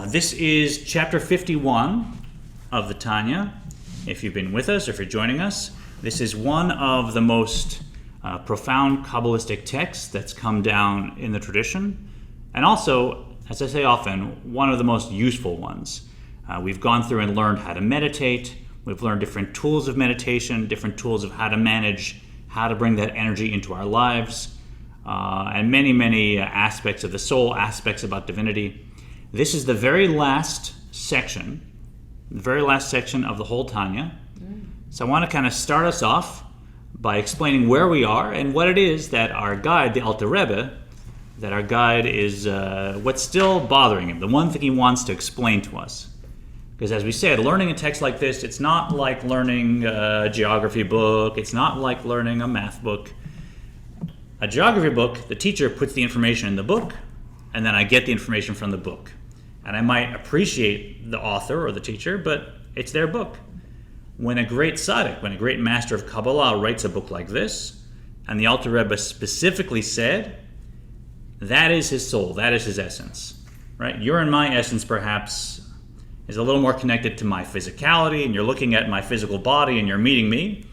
This is chapter 51 of the Tanya. If you've been with us or if you're joining us, this is one of the most profound Kabbalistic texts that's come down in the tradition, and also, as I say often, one of the most useful ones. We've gone through and learned how to meditate. We've learned different tools of meditation, different tools of how to manage, how to bring that energy into our lives, and many aspects of the soul, aspects about divinity. This is the very last section of the whole Tanya. So I want to kind of start us off by explaining where we are and what it is that our guide, the Alter Rebbe, that our guide is, what's still bothering him, the one thing he wants to explain to us. Because as we said, learning a text like this, it's not like learning a geography book, it's not like learning a math book. A geography book, the teacher puts the information in the book, and then I get the information from the book. And I might appreciate the author or the teacher, but it's their book. When a great tzaddik, when a great master of Kabbalah writes a book like this, and the Alter Rebbe specifically said, that is his soul, that is his essence. Right? Your and my essence, perhaps, is a little more connected to my physicality, and you're looking at my physical body and you're meeting me.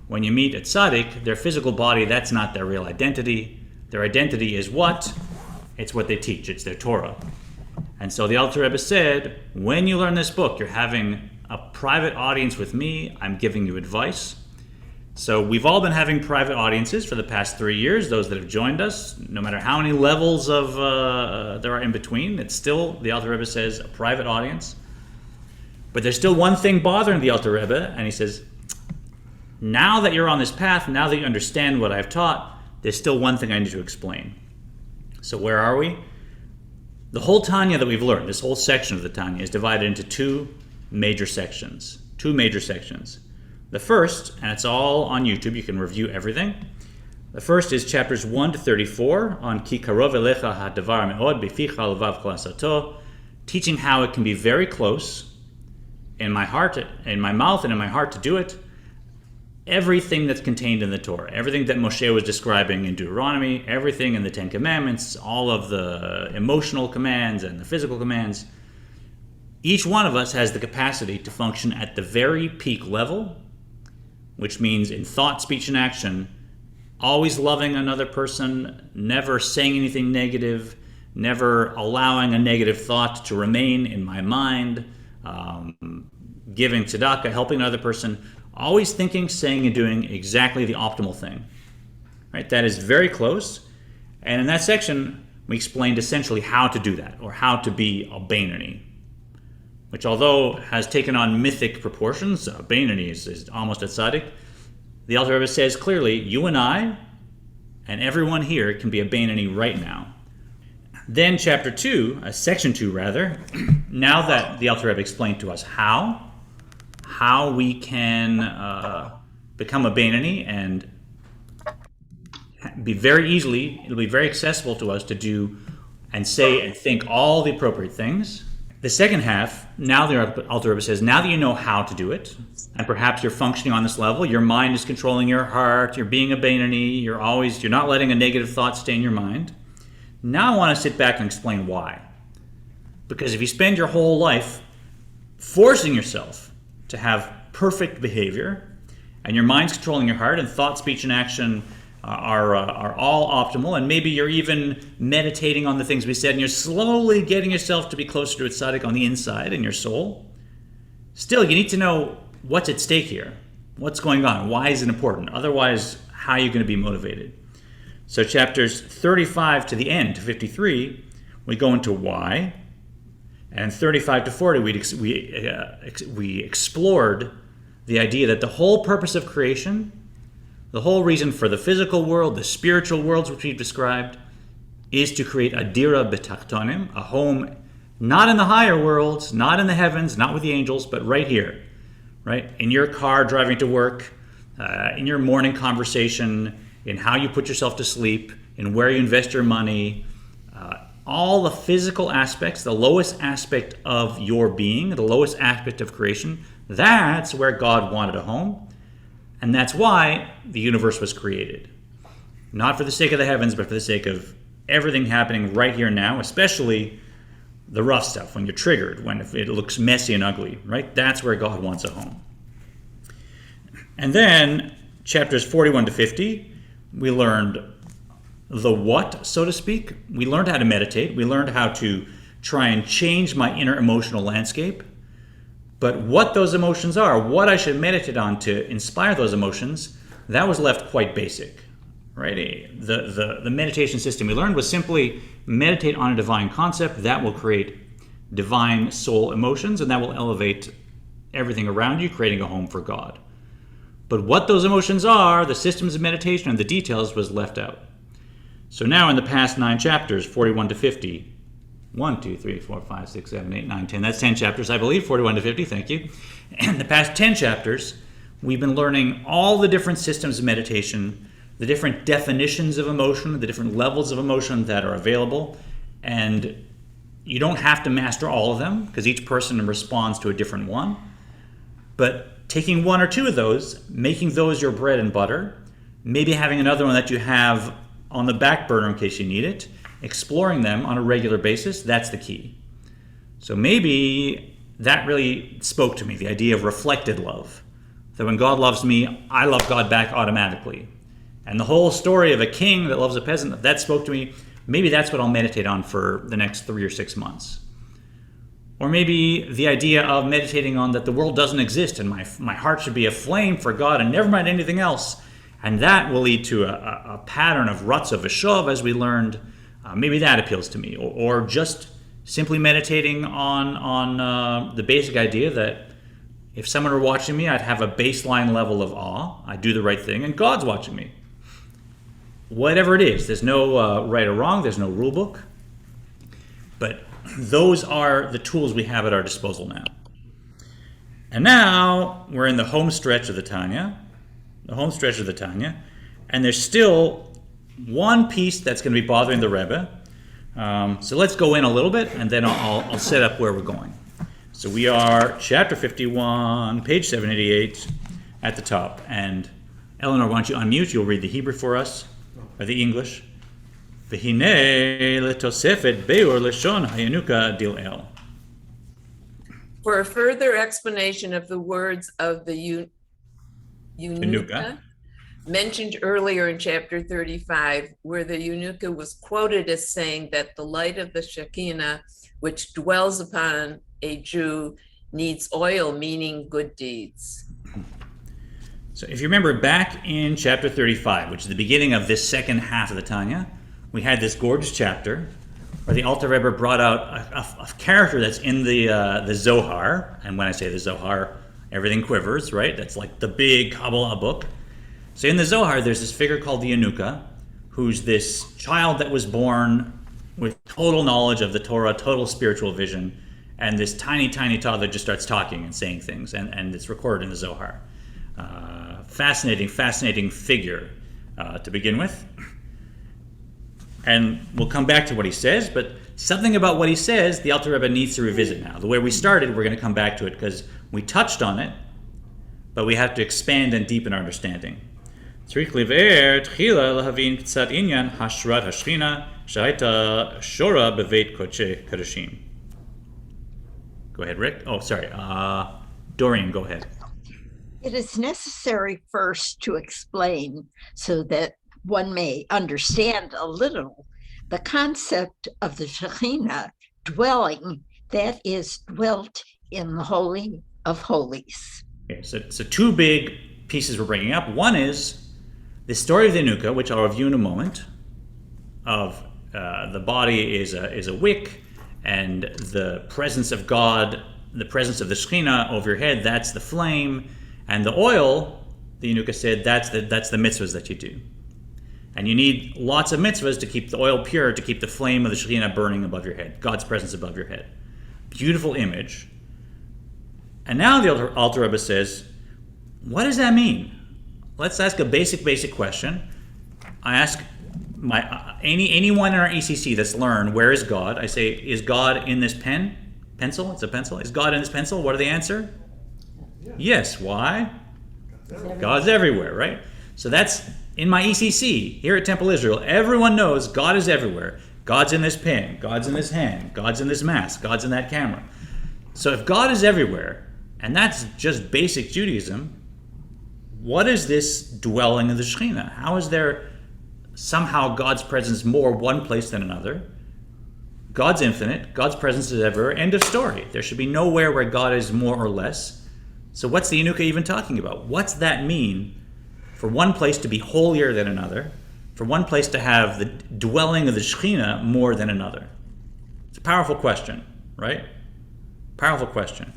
When you meet a tzaddik, their physical body, that's not their real identity. Their identity is what? It's what they teach, it's their Torah. And so the Alter Rebbe said, when you learn this book, you're having a private audience with me, I'm giving you advice. So we've all been having private audiences for the past 3 years, those that have joined us, no matter how many levels of there are in between, it's still, the Alter Rebbe says, a private audience. But there's still one thing bothering the Alter Rebbe, and he says, now that you're on this path, now that you understand what I've taught, there's still one thing I need to explain. So where are we? The whole Tanya that we've learned, this whole section of the Tanya, is divided into two major sections. The first, and it's all on YouTube, you can review everything. The first is chapters 1 to 34 on Ki karov elecha hadavar me'od b'ficha levav kol asato, teaching how it can be very close in my heart, in my mouth and in my heart to do it. Everything that's contained in the Torah, everything that Moshe was describing in Deuteronomy, everything in the Ten Commandments, all of the emotional commands and the physical commands, each one of us has the capacity to function at the very peak level, which means in thought, speech, and action, always loving another person, never saying anything negative, never allowing a negative thought to remain in my mind, giving tzedakah, helping another person, always thinking, saying, and doing exactly the optimal thing. Right? That is very close. And in that section, we explained essentially how to do that, or how to be a Beinoni, which although has taken on mythic proportions, Beinoni is almost a tzaddik, the Alter Rebbe says clearly, you and I, and everyone here, can be a Beinoni right now. Then chapter 2, section 2 rather, now that the Alter Rebbe explained to us how we can become a Beinoni and be very easily, it'll be very accessible to us to do and say and think all the appropriate things. The second half, now the Alter Rebbe says, now that you know how to do it, and perhaps you're functioning on this level, your mind is controlling your heart, you're being a Beinoni, you're not letting a negative thought stay in your mind. Now I want to sit back and explain why. Because if you spend your whole life forcing yourself to have perfect behavior, and your mind's controlling your heart, and thought, speech, and action are all optimal, and maybe you're even meditating on the things we said, and you're slowly getting yourself to be closer to a tzaddik on the inside in your soul, still, you need to know what's at stake here. What's going on? Why is it important? Otherwise, how are you going to be motivated? So chapters 35 to the end, to 53, we go into why. And 35 to 40, we explored the idea that the whole purpose of creation, the whole reason for the physical world, the spiritual worlds which we've described, is to create a dira b'tachtonim, a home not in the higher worlds, not in the heavens, not with the angels, but right here, right? In your car driving to work, in your morning conversation, in how you put yourself to sleep, in where you invest your money, all the physical aspects, the lowest aspect of your being, the lowest aspect of creation, that's where God wanted a home. And that's why the universe was created. Not for the sake of the heavens, but for the sake of everything happening right here now, especially the rough stuff, when you're triggered, when it looks messy and ugly, right? That's where God wants a home. And then chapters 41 to 50, we learned the what, so to speak. We learned how to meditate. We learned how to try and change my inner emotional landscape. But what those emotions are, what I should meditate on to inspire those emotions, that was left quite basic, right? The meditation system we learned was simply meditate on a divine concept that will create divine soul emotions, and that will elevate everything around you, creating a home for God. But what those emotions are, the systems of meditation and the details was left out. So now in the past 9 chapters, 41 to 50, 1, 2, 3, 4, 5, 6, 7, 8, 9, 10, that's 10 chapters, I believe, 41 to 50, thank you. In the past 10 chapters, we've been learning all the different systems of meditation, the different definitions of emotion, the different levels of emotion that are available, and you don't have to master all of them, because each person responds to a different one. But taking 1 or 2 of those, making those your bread and butter, maybe having another one that you have on the back burner in case you need it, exploring them on a regular basis, that's the key. So maybe that really spoke to me, the idea of reflected love. That when God loves me, I love God back automatically. And the whole story of a king that loves a peasant, that spoke to me. Maybe that's what I'll meditate on for the next 3 or 6 months. Or maybe the idea of meditating on that the world doesn't exist and my heart should be aflame for God and never mind anything else. And that will lead to a pattern of ruts of Veshov, as we learned. Maybe that appeals to me. Or just simply meditating on the basic idea that if someone were watching me, I'd have a baseline level of awe. I'd do the right thing, and God's watching me. Whatever it is, there's no right or wrong. There's no rule book. But those are the tools we have at our disposal now. And now we're in the home stretch of the Tanya. And there's still one piece that's going to be bothering the Rebbe. So let's go in a little bit, and then I'll set up where we're going. So we are chapter 51, page 788 at the top. And Eleanor, why don't you unmute? You'll read the Hebrew for us, or the English. V'hinei letosefet beur leshon hayanuka dil el. For a further explanation of the words of the Eunuka, mentioned earlier in chapter 35, where the Eunuka was quoted as saying that the light of the Shekinah, which dwells upon a Jew, needs oil, meaning good deeds. So if you remember back in chapter 35, which is the beginning of this second half of the Tanya, we had this gorgeous chapter where the Alter Rebbe brought out a character that's in the Zohar. And when I say the Zohar, everything quivers, right? That's like the big Kabbalah book. So in the Zohar, there's this figure called the Eunuka, who's this child that was born with total knowledge of the Torah, total spiritual vision, and this tiny, tiny toddler just starts talking and saying things, and it's recorded in the Zohar. Fascinating figure to begin with. And we'll come back to what he says, but something about what he says, the Alter Rebbe needs to revisit now. The way we started, we're going to come back to it because we touched on it, but we have to expand and deepen our understanding. צריך לבאר תחילה להבין קצת עניין השראת השכינה שהייתה שורה בבית קודשי קודשים. Go ahead, Rick. Oh, sorry. Dorian, go ahead. It is necessary first to explain so that one may understand a little the concept of the Shekinah dwelling that is dwelt in the Holy of Holies. Okay, so 2 big pieces we're bringing up. One is the story of the Eunuka, which I'll review in a moment, of the body is a wick, and the presence of God, the presence of the Shekinah over your head, that's the flame, and the oil, the Eunuka said, that's the mitzvahs that you do. And you need lots of mitzvahs to keep the oil pure, to keep the flame of the Shekinah burning above your head, God's presence above your head. Beautiful image. And now the Alter Rebbe says, what does that mean? Let's ask a basic question. I ask anyone in our ECC that's learned, where is God? I say, is God in this pencil? It's a pencil. Is God in this pencil? What do they answer? Yes. Why? God's everywhere, right? So that's in my ECC here at Temple Israel. Everyone knows God is everywhere. God's in this pen, God's in this hand, God's in this mask, God's in that camera. So if God is everywhere, and that's just basic Judaism, what is this dwelling of the Shekhinah? How is there somehow God's presence more one place than another? God's infinite, God's presence is everywhere, end of story. There should be nowhere where God is more or less. So what's the Yanukah even talking about? What's that mean for one place to be holier than another, for one place to have the dwelling of the Shekhinah more than another? It's a powerful question, right? Powerful question.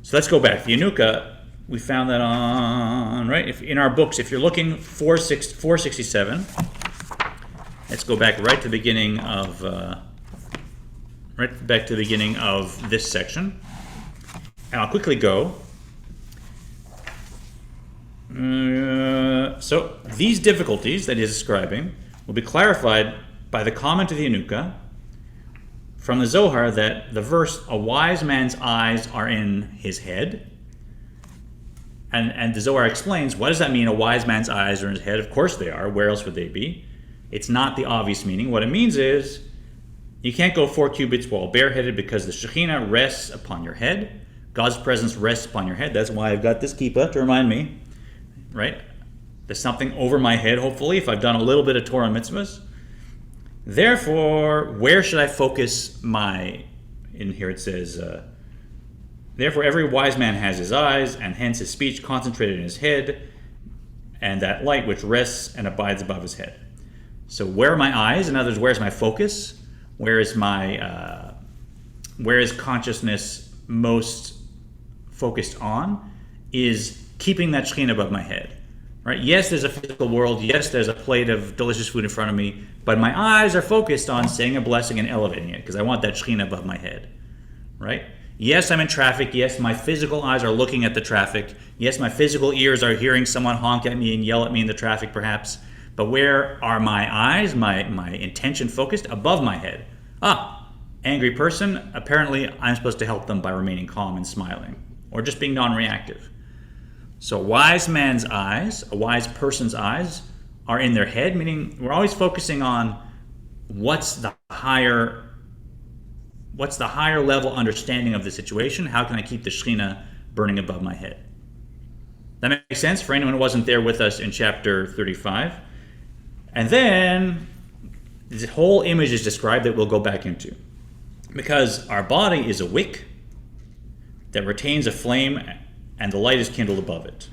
So let's go back. The Yanukah, we found that on, right? If in our books, if you're looking 467, let's go back right to the beginning of this section. And I'll quickly go. So these difficulties that he's describing will be clarified by the comment of the Yanukah from the Zohar that the verse, a wise man's eyes are in his head. And the Zohar explains, what does that mean, a wise man's eyes are in his head? Of course they are. Where else would they be? It's not the obvious meaning. What it means is, you can't go 4 cubits while bareheaded because the Shekhinah rests upon your head. God's presence rests upon your head. That's why I've got this kippah to remind me, right? There's something over my head, hopefully, if I've done a little bit of Torah mitzvahs. Therefore, where should I focus in here it says, therefore every wise man has his eyes, and hence his speech concentrated in his head, and that light which rests and abides above his head. So where are my eyes? In other words, where's my focus? Where is consciousness most focused on? Is keeping that Shekhinah above my head, right? Yes, there's a physical world. Yes, there's a plate of delicious food in front of me, but my eyes are focused on saying a blessing and elevating it because I want that Shekhinah above my head, right? Yes, I'm in traffic. Yes, my physical eyes are looking at the traffic. Yes, my physical ears are hearing someone honk at me and yell at me in the traffic, perhaps. But where are my eyes, my intention focused? Above my head. Angry person, apparently I'm supposed to help them by remaining calm and smiling, or just being non-reactive. So a wise man's eyes, a wise person's eyes, are in their head, meaning we're always focusing on what's the higher level understanding of the situation. How can I keep the Shekhinah burning above my head? That makes sense for anyone who wasn't there with us in chapter 35. And then this whole image is described that we'll go back into. Because our body is a wick that retains a flame and the light is kindled above it.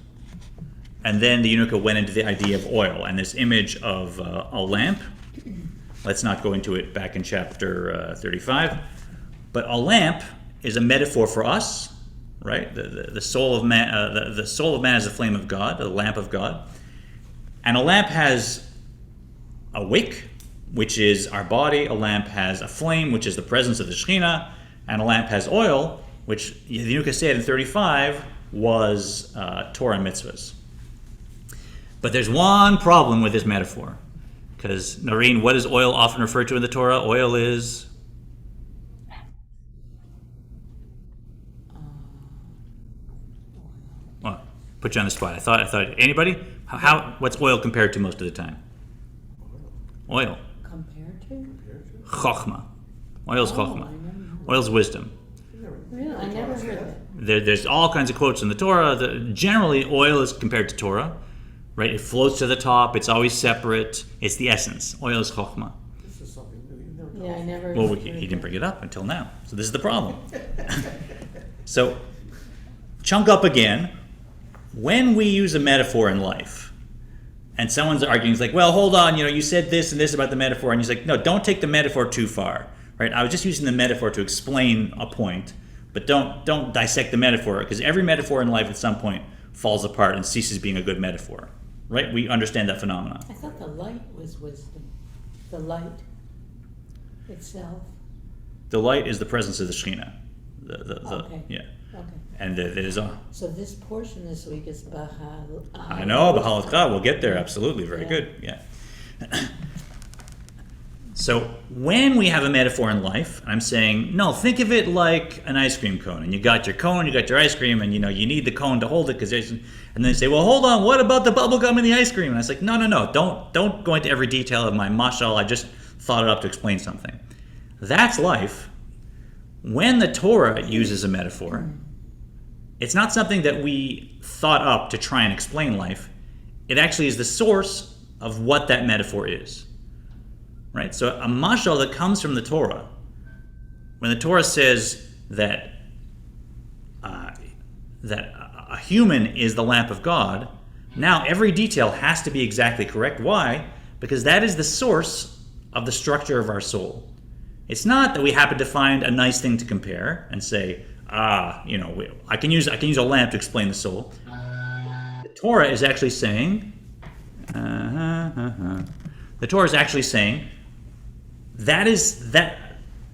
And then the Yanukah went into the idea of oil and this image of a lamp. Let's not go into it back in chapter 35. But a lamp is a metaphor for us, right? The soul of man, the soul of man is the flame of God, the lamp of God. And a lamp has a wick, which is our body. A lamp has a flame, which is the presence of the Shekhinah. And a lamp has oil, which the Yanukah said in 35 was Torah and mitzvahs. But there's one problem with this metaphor. Because, Noreen, what is oil often referred to in the Torah? Oil is... Well, put you on the spot. I thought anybody? What's oil compared to most of the time? Oil. Compared to? Chokhmah. Oil's chokhmah. Oil's wisdom. Really? I never heard that. There's all kinds of quotes in the Torah. Generally, oil is compared to Torah, right? It floats to the top. It's always separate. It's the essence. Oil is chokhmah. This is something new. You never Yeah, I never. Well, heard he didn't that. bring it up until now. So this is the problem. So, chunk up again. When we use a metaphor in life, and someone's arguing, it's like, well, hold on, you said this and this about the metaphor, and he's like, no, don't take the metaphor too far, right? I was just using the metaphor to explain a point, but don't dissect the metaphor, because every metaphor in life at some point falls apart and ceases being a good metaphor, right? We understand that phenomenon. I thought the light was wisdom. The light itself. The light is the presence of the Shekhinah. Okay. Yeah. Okay. And there's a... So this portion this week is Bahal. I know, B'halachah, we'll get there, absolutely, very good, yeah. So when we have a metaphor in life, I'm saying, no, think of it like an ice cream cone, and you got your cone, you got your ice cream, and you need the cone to hold it, and then they say, well, hold on, what about the bubble gum and the ice cream? And I was like, no, don't go into every detail of my mashal, I just thought it up to explain something. That's life. When the Torah uses a metaphor, it's not something that we thought up to try and explain life. It actually is the source of what that metaphor is. Right? So a mashal that comes from the Torah, when the Torah says that a human is the lamp of God, now every detail has to be exactly correct. Why? Because that is the source of the structure of our soul. It's not that we happen to find a nice thing to compare and say, I can use a lamp to explain the soul. The Torah is actually saying, that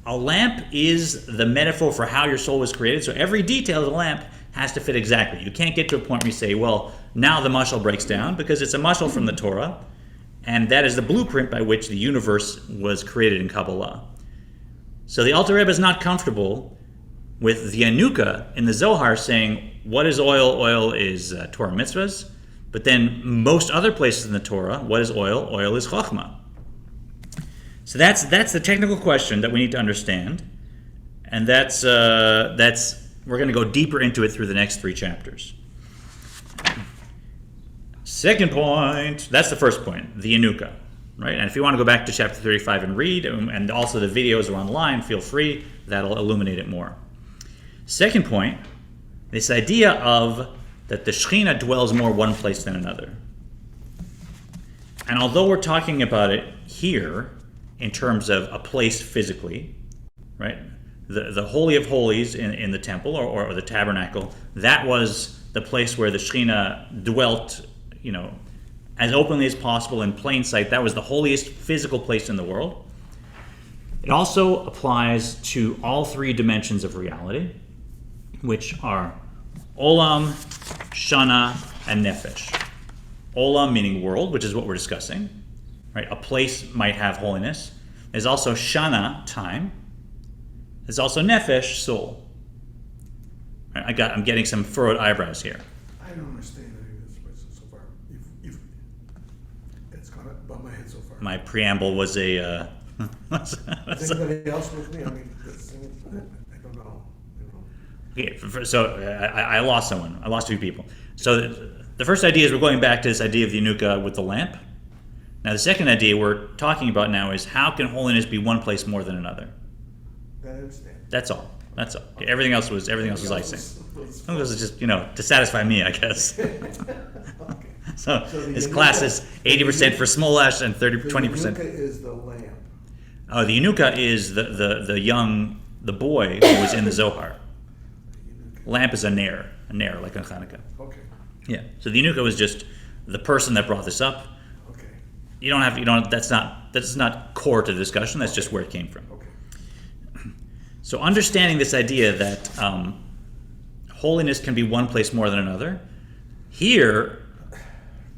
a lamp is the metaphor for how your soul was created. So every detail of the lamp has to fit exactly. You can't get to a point where you say, well, now the mashal breaks down, because it's a mashal from the Torah, and that is the blueprint by which the universe was created in Kabbalah. So the Alter Rebbe is not comfortable with the Anuka in the Zohar saying, what is oil? Oil is Torah mitzvahs. But then most other places in the Torah, what is oil? Oil is Chochmah. So that's the technical question that we need to understand, and that's we're going to go deeper into it through the next 3 chapters. Second point, that's the first point, the Anuka, right? And if you want to go back to chapter 35 and read, and also the videos are online, feel free, that'll illuminate it more. Second point, this idea of that the Shekhinah dwells more one place than another. And although we're talking about it here in terms of a place physically, right? The Holy of Holies in the temple or the tabernacle, that was the place where the Shekhinah dwelt, as openly as possible in plain sight. That was the holiest physical place in the world. It also applies to all 3 dimensions of reality, which are Olam, Shana, and Nefesh. Olam meaning world, which is what we're discussing. Right? A place might have holiness. There's also Shana, time. There's also Nefesh, soul. Right? I'm getting some furrowed eyebrows here. I don't understand any of this so far. If it's gone above my head so far. My preamble was a... Is anybody else with me? I mean, I don't know. Okay, so I lost someone. I lost 2 people. So the first idea is we're going back to this idea of the Anuka with the lamp. Now the second idea we're talking about now is how can holiness be one place more than another? I understand. That's all. Okay, everything else was icing. Some of this is just to satisfy me, I guess. Okay. So this class is 80% for Smolash and 20%. The Anuka is the lamp. Oh, the Anuka is the boy who was in the Zohar. Lamp is a nair like on Hanukkah. Okay. Yeah. So the Anuka was just the person that brought this up. Okay. That's not core to the discussion. That's just where it came from. Okay. So understanding this idea that holiness can be one place more than another, here,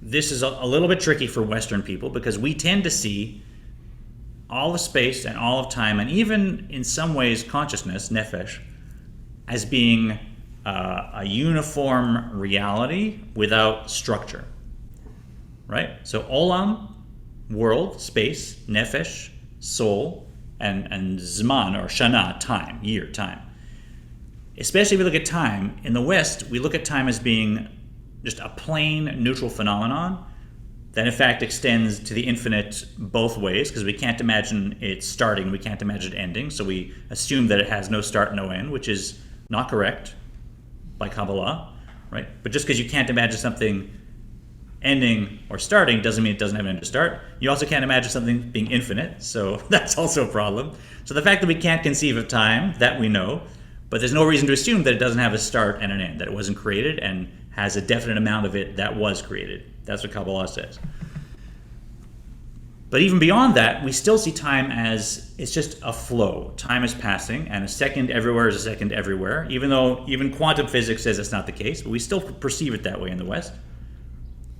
this is a little bit tricky for Western people because we tend to see all of space and all of time, and even in some ways consciousness, nefesh, as being a uniform reality without structure, right? So olam, world, space, nefesh, soul, and zman, or shana, time, year, time. Especially if we look at time, in the West, we look at time as being just a plain neutral phenomenon that in fact extends to the infinite both ways, because we can't imagine it starting, we can't imagine it ending, so we assume that it has no start, no end, which is not correct by Kabbalah, right? But just because you can't imagine something ending or starting doesn't mean it doesn't have an end to start. You also can't imagine something being infinite, so that's also a problem. So the fact that we can't conceive of time, that we know, but there's no reason to assume that it doesn't have a start and an end, that it wasn't created and has a definite amount of it that was created. That's what Kabbalah says. But even beyond that, we still see time as it's just a flow. Time is passing, and a second everywhere is a second everywhere, even though even quantum physics says it's not the case, but we still perceive it that way in the West.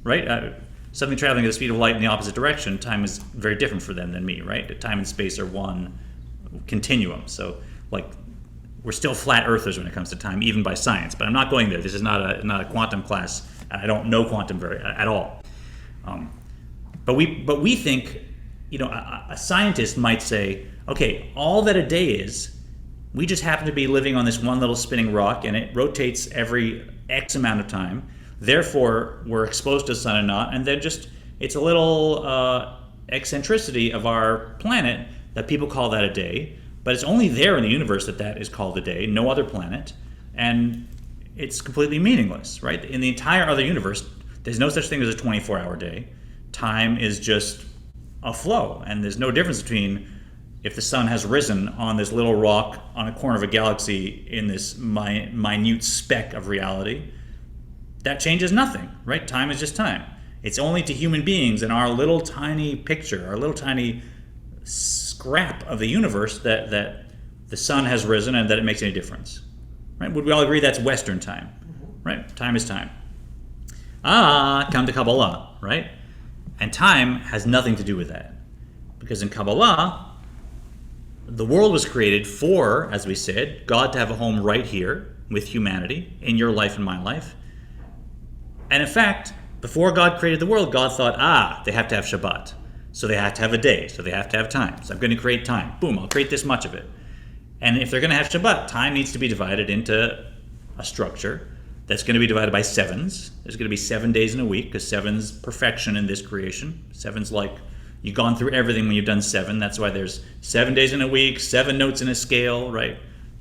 Right? Something traveling at the speed of light in the opposite direction, time is very different for them than me, right? Time and space are one continuum. So, we're still flat earthers when it comes to time, even by science. But I'm not going there. This is not a quantum class. I don't know quantum at all. But we think a scientist might say, okay, all that a day is, we just happen to be living on this one little spinning rock, and it rotates every X amount of time. Therefore, we're exposed to the sun and not, and then it's a little eccentricity of our planet that people call that a day, but it's only there in the universe that is called a day, no other planet, and it's completely meaningless, right? In the entire other universe, there's no such thing as a 24-hour day. Time is just a flow, and there's no difference between if the sun has risen on this little rock on a corner of a galaxy in this minute speck of reality. That changes nothing, right? Time is just time. It's only to human beings in our little tiny picture, our little tiny scrap of the universe that the sun has risen and that it makes any difference, right? Would we all agree that's Western time, right? Time is time. Come to Kabbalah, right? And time has nothing to do with that. Because in Kabbalah, the world was created for, as we said, God to have a home right here with humanity, in your life and my life. And in fact, before God created the world, God thought, they have to have Shabbat. So they have to have a day, so they have to have time. So I'm going to create time. Boom, I'll create this much of it. And if they're going to have Shabbat, time needs to be divided into a structure that's going to be divided by sevens. There's going to be 7 days in a week, because seven's perfection in this creation. Seven's like you've gone through everything when you've done 7. That's why there's 7 days in a week, 7 notes in a scale, right?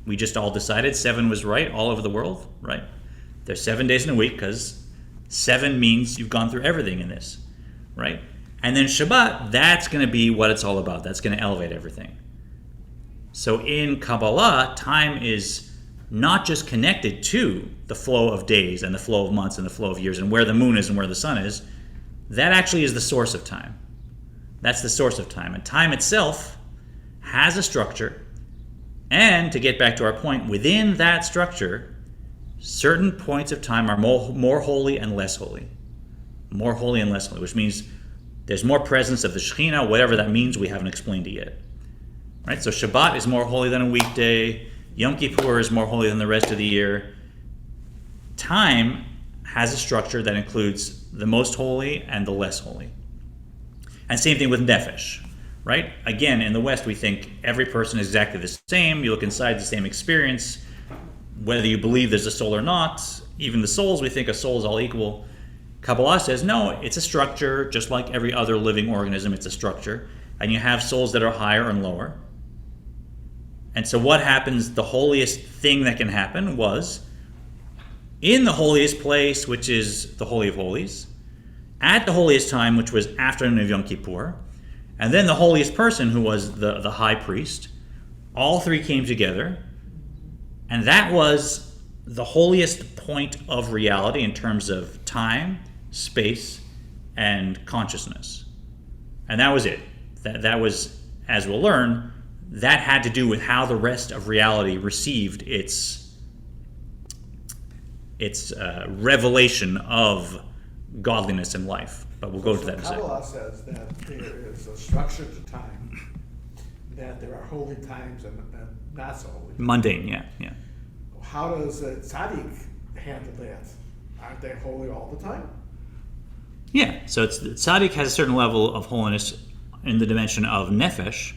We just all decided 7 was right all over the world, right? There's 7 days in a week because 7 means you've gone through everything in this, right? And then Shabbat, that's going to be what it's all about. That's going to elevate everything. So in Kabbalah, time is not just connected to the flow of days and the flow of months and the flow of years and where the moon is and where the sun is. That actually is the source of time. That's the source of time. And time itself has a structure. And to get back to our point, within that structure, certain points of time are more holy and less holy. More holy and less holy, which means there's more presence of the Shekhinah, whatever that means, we haven't explained it yet. Right? So Shabbat is more holy than a weekday. Yom Kippur is more holy than the rest of the year. Time has a structure that includes the most holy and the less holy. And same thing with Nefesh, right? Again, in the West, we think every person is exactly the same. You look inside the same experience. Whether you believe there's a soul or not, even the souls, we think a soul is all equal. Kabbalah says, no, it's a structure, just like every other living organism, it's a structure. And you have souls that are higher and lower. And so what happens, the holiest thing that can happen was, in the holiest place, which is the Holy of Holies, at the holiest time, which was afternoon of Yom Kippur, and then the holiest person, who was the high priest, all three came together, and that was the holiest point of reality in terms of time, space, and consciousness. And that was it. That was, as we'll learn, that had to do with how the rest of reality received its revelation of godliness in life. But we'll go to that in a second. Kabbalah says that there is a structure to time, that there are holy times and not so holy. Mundane, yeah. How does a tzaddik handle that? Aren't they holy all the time? Yeah, so tzaddik has a certain level of holiness in the dimension of nefesh,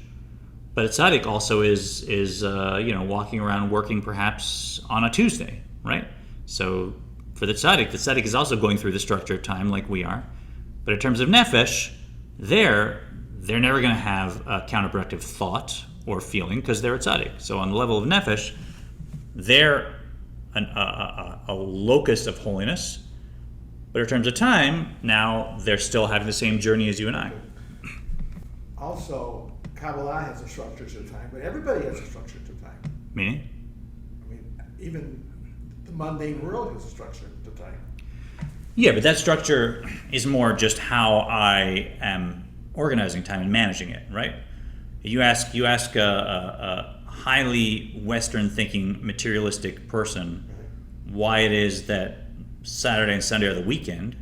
but a tzaddik also is walking around working perhaps on a Tuesday, right? So for the tzaddik is also going through the structure of time like we are. But in terms of nefesh, they're never going to have a counterproductive thought or feeling because they're a tzaddik. So on the level of nefesh, they're a locus of holiness. But in terms of time, now they're still having the same journey as you and I. Also, Kabbalah has a structure to time, but everybody has a structure to time. Meaning? I mean, even the mundane world has a structure to time. Yeah, but that structure is more just how I am organizing time and managing it, right? You ask a highly Western-thinking, materialistic person why it is that Saturday and Sunday are the weekend,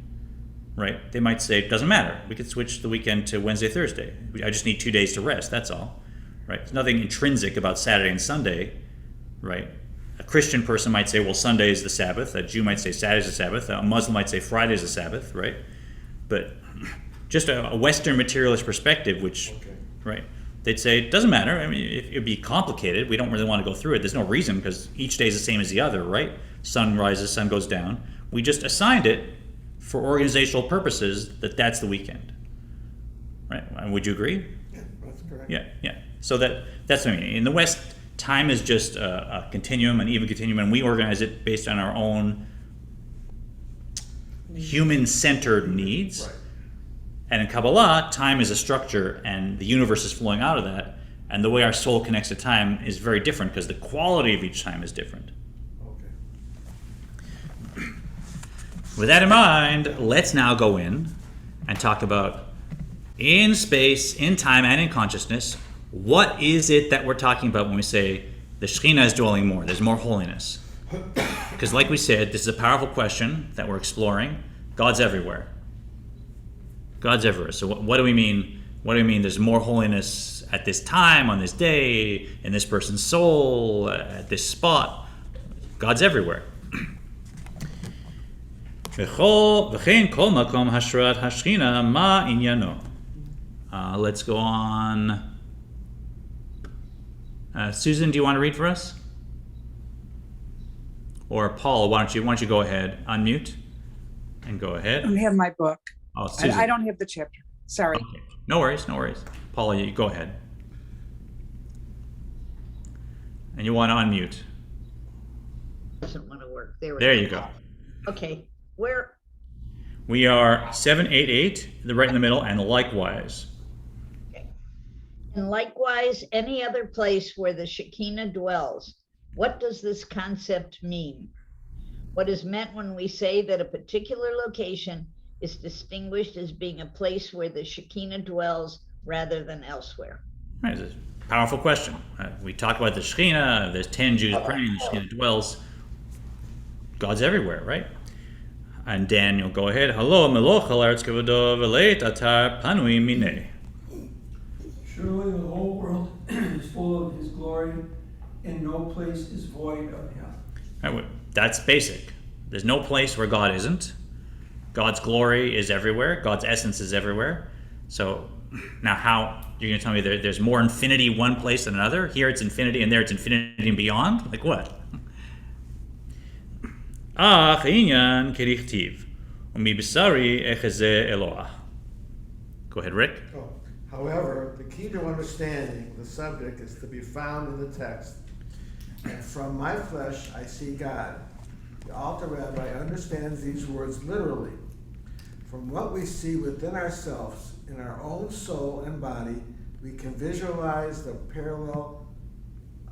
right? They might say, it doesn't matter. We could switch the weekend to Wednesday, Thursday. I just need 2 days to rest, that's all, right? There's nothing intrinsic about Saturday and Sunday, right? A Christian person might say, well, Sunday is the Sabbath. A Jew might say Saturday is the Sabbath. A Muslim might say Friday is the Sabbath, right? But just a Western materialist perspective, which, Okay. right, they'd say it doesn't matter. I mean, it'd be complicated. We don't really want to go through it. There's no reason because each day is the same as the other, right? Sun rises, sun goes down. We just assigned it for organizational purposes that's the weekend, right? Would you agree? Yeah, that's correct. Yeah. So that's what I mean. In the West, time is just a continuum, an even continuum, and we organize it based on our own human-centered needs. Right. And in Kabbalah, time is a structure, and the universe is flowing out of that. And the way our soul connects to time is very different because the quality of each time is different. Okay. With that in mind, let's now go in and talk about, in space, in time, and in consciousness, what is it that we're talking about when we say the Shekhinah is dwelling more, there's more holiness? Because like we said, this is a powerful question that we're exploring. God's everywhere. God's everywhere. So what do we mean? What do we mean there's more holiness at this time, on this day, in this person's soul, at this spot? God's everywhere. Let's go on. Susan, do you want to read for us? Or Paul, why don't you go ahead, unmute, and go ahead. I don't have my book. Oh, Susan. I don't have the chapter. Sorry. Okay. No worries. Paula, you go ahead. And you want to unmute. Doesn't want to work. There you go. Okay, where? We are 788, right in the middle, and likewise. And likewise, any other place where the Shekinah dwells. What does this concept mean? What is meant when we say that a particular location is distinguished as being a place where the Shekinah dwells rather than elsewhere? Right, it's a powerful question. We talk about the Shekinah, there's 10 Jews praying, the Shekinah dwells. God's everywhere, right? And Daniel, go ahead. Hello, meloch al eretz kavado v'leit atar panui mineh. Surely the whole world is full of his glory, and no place is void of him. Right, that's basic. There's no place where God isn't. God's glory is everywhere. God's essence is everywhere. So now how, you're going to tell me there's more infinity one place than another? Here it's infinity and there it's infinity and beyond? Like what? Ach inyan kerichtiv umibisari echeze Eloah. Go ahead, Rick. Oh, however, the key to understanding the subject is to be found in the text. And from my flesh I see God. The Alter Rabbi understands these words literally. From what we see within ourselves, in our own soul and body, we can visualize the parallel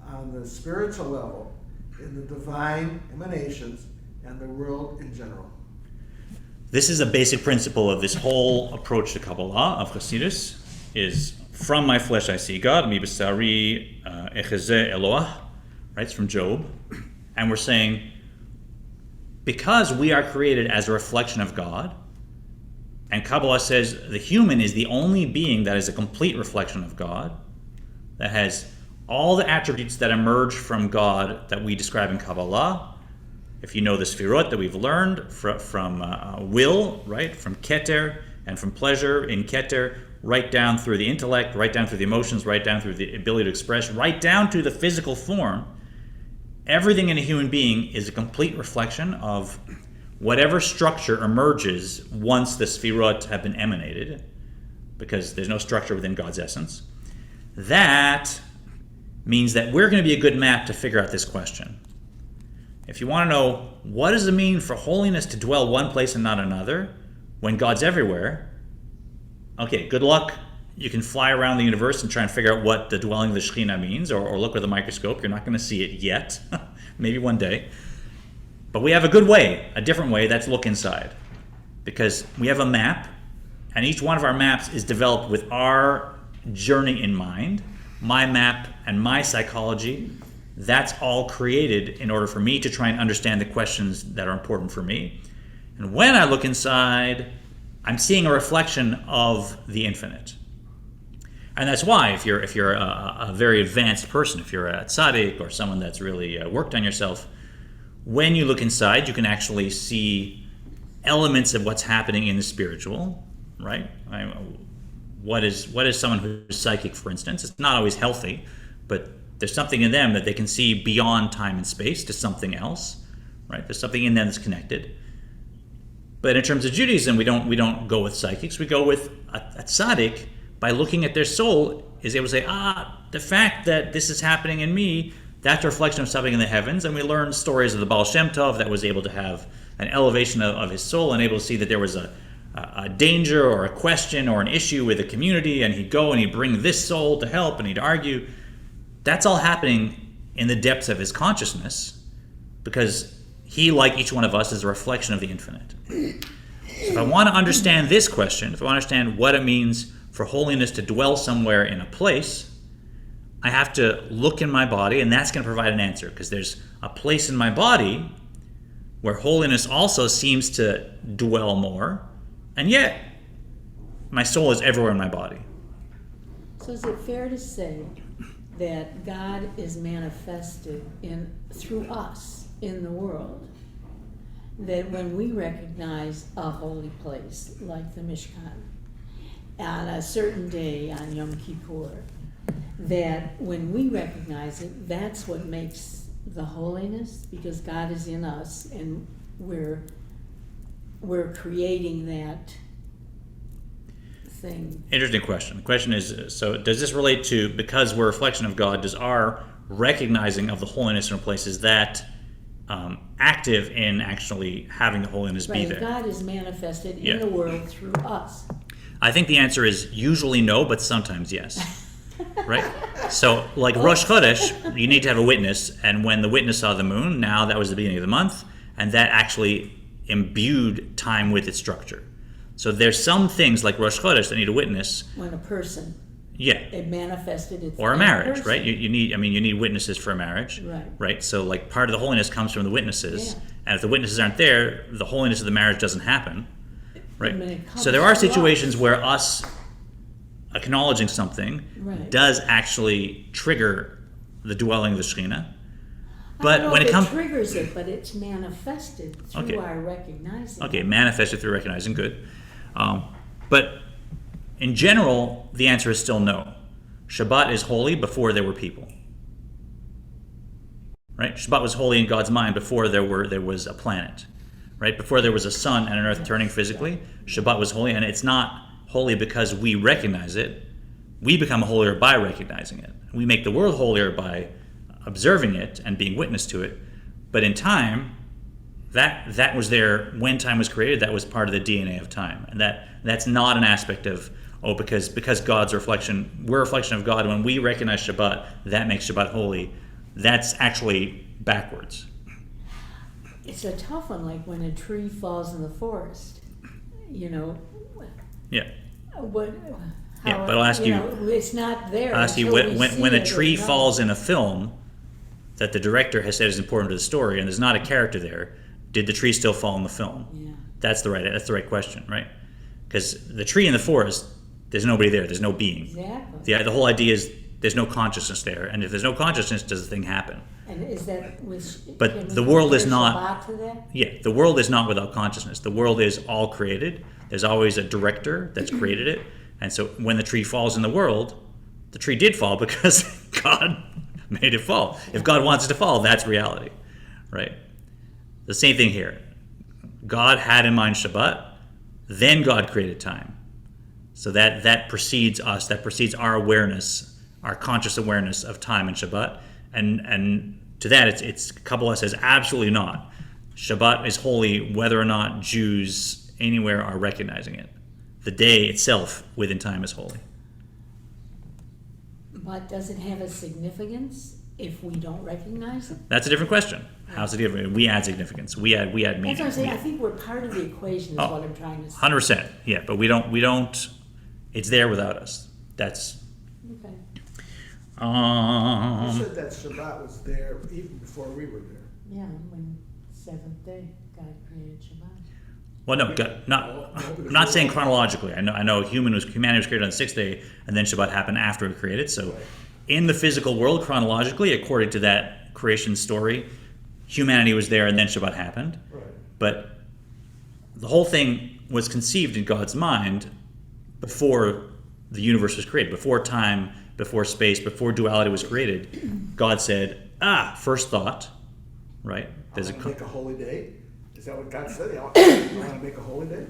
on the spiritual level in the divine emanations and the world in general. This is a basic principle of this whole approach to Kabbalah, of Hasidus, is from my flesh I see God, mi b'sari echeze Eloah, right? It's from Job. And we're saying, because we are created as a reflection of God, and Kabbalah says the human is the only being that is a complete reflection of God, that has all the attributes that emerge from God that we describe in Kabbalah. If you know the Sfirot that we've learned from will, right, from Keter, and from pleasure in Keter, right down through the intellect, right down through the emotions, right down through the ability to express, right down to the physical form, everything in a human being is a complete reflection of whatever structure emerges once the Sfirot have been emanated, because there's no structure within God's essence. That means that we're going to be a good map to figure out this question. If you want to know what does it mean for holiness to dwell one place and not another when God's everywhere, okay, good luck. You can fly around the universe and try and figure out what the dwelling of the Shekhinah means, or look with a microscope. You're not going to see it yet. Maybe one day. But we have a good way, a different way, that's look inside. Because we have a map, and each one of our maps is developed with our journey in mind. My map and my psychology, that's all created in order for me to try and understand the questions that are important for me. And when I look inside, I'm seeing a reflection of the infinite. And that's why if you're a very advanced person, if you're a tzaddik or someone that's really worked on yourself, when you look inside, you can actually see elements of what's happening in the spiritual. right? What is someone who's psychic, for instance? It's not always healthy, but there's something in them that they can see beyond time and space to something else, right? There's something in them that's connected. But in terms of Judaism, we don't go with psychics. We go with a tzaddik. By looking at their soul, is able to say, the fact that this is happening in me, that's a reflection of something in the heavens. And we learn stories of the Baal Shem Tov that was able to have an elevation of his soul and able to see that there was a danger or a question or an issue with the community, and he'd go and he'd bring this soul to help and he'd argue. That's all happening in the depths of his consciousness, because he, like each one of us, is a reflection of the infinite. So if I want to understand this question, if I want to understand what it means for holiness to dwell somewhere in a place, I have to look in my body, and that's going to provide an answer, because there's a place in my body where holiness also seems to dwell more, and yet my soul is everywhere in my body. So is it fair to say that God is manifested through us in the world? That when we recognize a holy place like the Mishkan on a certain day on Yom Kippur, that when we recognize it, that's what makes the holiness, because God is in us and we're creating that thing. Interesting question. The question is, so does this relate to, because we're a reflection of God, does our recognizing of the holiness in a place, is that active in actually having the holiness be there? God is manifested in the world through us. I think the answer is usually no, but sometimes yes. Right? So, like Rosh Chodesh, you need to have a witness, and when the witness saw the moon, now that was the beginning of the month, and that actually imbued time with its structure. So there's some things like Rosh Chodesh that need a witness. When a person, yeah, it manifested its or a marriage, person. right? You need witnesses for a marriage, right? So like part of the holiness comes from the witnesses, and if the witnesses aren't there, the holiness of the marriage doesn't happen, right? So there are situations where us acknowledging something does actually trigger the dwelling of the Shekhinah. But when it comes, triggers it, but it's manifested through our recognizing. Okay, manifested through recognizing, good. But in general, the answer is still no. Shabbat is holy before there were people. Right? Shabbat was holy in God's mind before there was a planet. Right? Before there was a sun and an earth turning physically, Shabbat was holy, and it's not holy because we recognize it. We become holier by recognizing it. We make the world holier by observing it and being witness to it. But in time, that was there when time was created. That was part of the DNA of time, and that's not an aspect of because God's a reflection, we're a reflection of God. When we recognize Shabbat, that makes Shabbat holy. That's actually backwards. It's a tough one, like when a tree falls in the forest. Yeah. But I'll ask you. It's not there. I'll ask you when a tree falls in a film that the director has said is important to the story, and there's not a character there, did the tree still fall in the film? Yeah. That's the right question, right? Because the tree in the forest, there's nobody there. There's no being. Exactly. The whole idea is there's no consciousness there, and if there's no consciousness, does the thing happen? And is that But the world is not. Shabbat to that? Yeah, the world is not without consciousness. The world is all created. There's always a director that's created it, and so when the tree falls in the world, the tree did fall because God made it fall. If God wants it to fall, that's reality, right? The same thing here. God had in mind Shabbat, then God created time. So that precedes us, that precedes our awareness, our conscious awareness of time and Shabbat. And to that, it's Kabbalah says absolutely not. Shabbat is holy whether or not Jews anywhere are recognizing it. The day itself within time is holy. But does it have a significance if we don't recognize it? That's a different question. How's it different? We add significance. We add meaning. That's what I'm saying. I think we're part of the equation is what I'm trying to say. 100%. Yeah, but we don't. It's there without us. That's. Okay. You said that Shabbat was there even before we were there. Yeah, when seventh day God created Shabbat. Well, no, I'm not saying chronologically. I know humanity was created on the sixth day, and then Shabbat happened after it was created. So, in the physical world, chronologically, according to that creation story, humanity was there, and then Shabbat happened. Right. But the whole thing was conceived in God's mind before the universe was created, before time, before space, before duality was created, God said, first thought, right? I want to make a holy day. Is that what God said? I want to make a holy day?